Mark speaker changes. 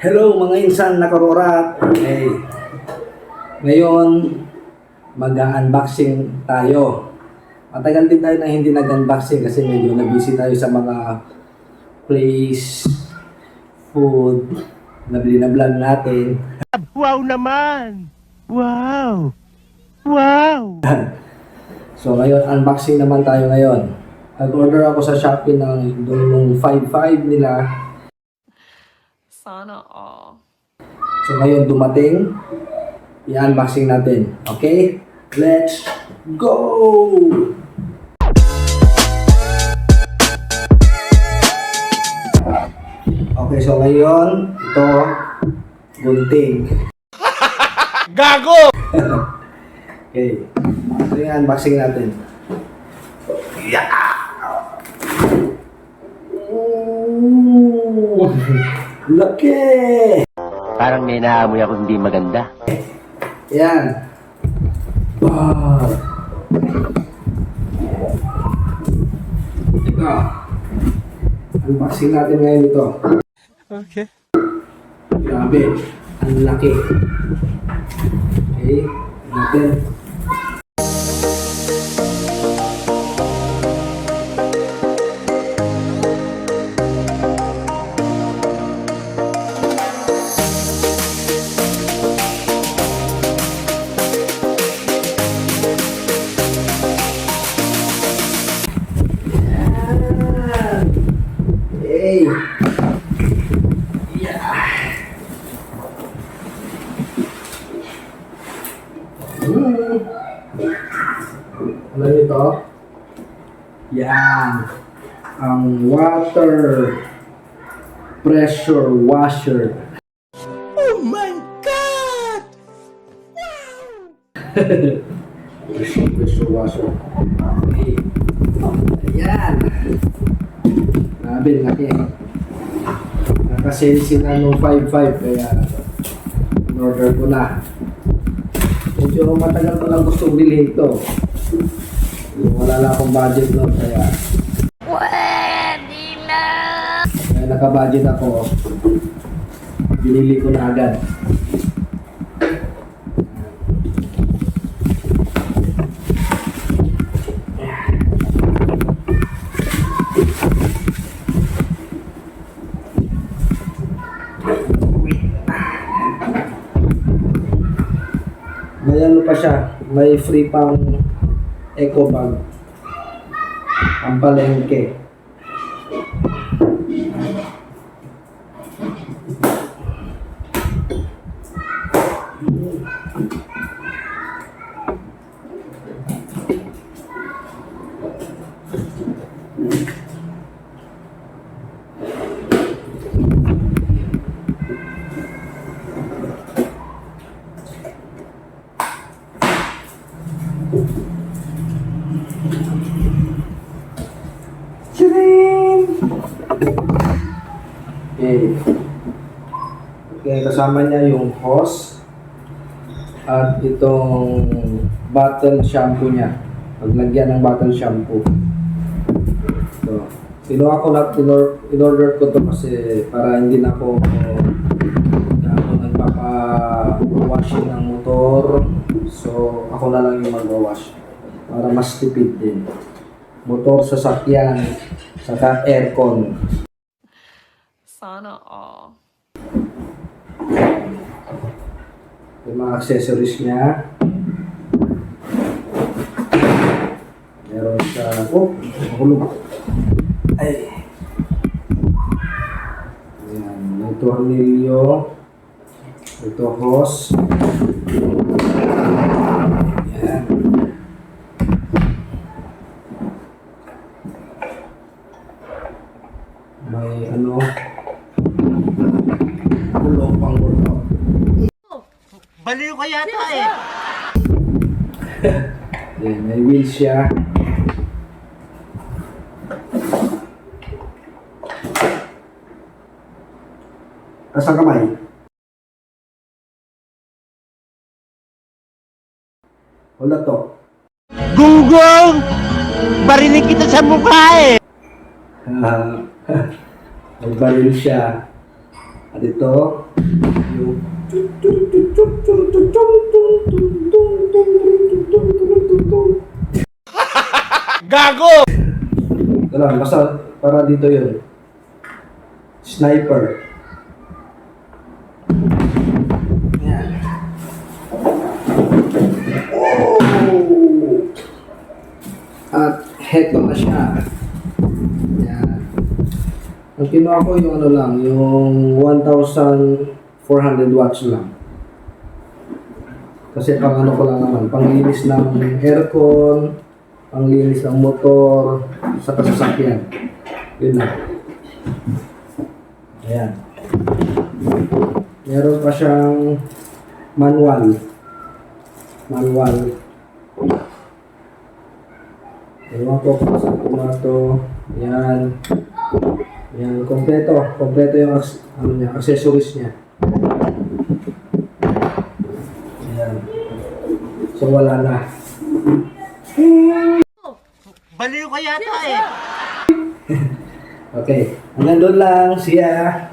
Speaker 1: Hello mga insan na karorat. Okay. Ngayon, mag-unboxing tayo. Matagal din tayo na hindi nag-unboxing kasi medyo na-busy tayo sa mga place, food, nabili na vlog natin.
Speaker 2: Wow naman! Wow! Wow!
Speaker 1: So ngayon, unboxing naman tayo ngayon. Nag-order ako sa Shopee ng nung 5.5 nila.
Speaker 3: Sana all.
Speaker 1: So ngayon dumating, i-unboxing natin. Okay? Let's go! Okay, so ngayon, ito, gunting.
Speaker 2: Gago!
Speaker 1: Okay. Ito yung unboxing natin. Yeah! Ooh, laki!
Speaker 2: Parang may naamoy ako hindi maganda.
Speaker 1: Yan. Wow. Ito. Unboxing natin ngayon ito.
Speaker 2: Okay.
Speaker 1: Grabe. Ang laki. Okay. Natin. Hey. Yeah. Ano ito? Yan. Ang water pressure washer.
Speaker 2: Oh my God!
Speaker 1: Pressure washer. Okay. Ayan. Grabe, laki. Nakasale sila nung 5.5 kaya in-order ko na. Medyo matagal ko lang gusto bilhin ito. Wala na akong budget nun kaya
Speaker 3: Pwede na!
Speaker 1: kaya naka-budget ako. Binili ko na agad. May ano pa siya, may free pang eco bag. Ang palengke. Okay. Okay, kasama niya yung hose at itong bottle shampoo niya. Paglagyan ng bottle shampoo. So, kinuha ko na, in-order ko to kasi para hindi na ako nagpapa-washing ng motor. So, ako na lang yung mag-wash para mas tipid din. Motor, sasakyan, saka aircon.
Speaker 3: Sana all.
Speaker 1: Yung mga accessories niya. Meron siya, mahulog. Ay. Ayan, may tornilyo. Ito hose. Ayan. May ano, gulong pang gulong.
Speaker 2: Baliw ka yata eh!
Speaker 1: Ayan, may wheel siya. Asa kamay? Wala to.
Speaker 2: Gunggong! Barinig kita sa mukha eh!
Speaker 1: May baril siya. At ito, yung
Speaker 2: Gago!
Speaker 1: ito lang, basta para dito yun. Sniper. Yan. Oh! At heto na siya. Yan. Ang kinuha ko yung ano lang, yung 1,400 watts lang. Kasi pang ano ko lang naman, panglinis ng aircon, panglinis ng motor, sa sasakyan. Yun lang. Ayan. Meron pa siyang manual. Ewan ko kung saan to. Yan. Yan, kompleto. Kompleto yung ano niya, accessories niya. Ayan. So wala na.
Speaker 2: Baliw ka yata eh.
Speaker 1: Okay. Hanggang doon lang. See ya.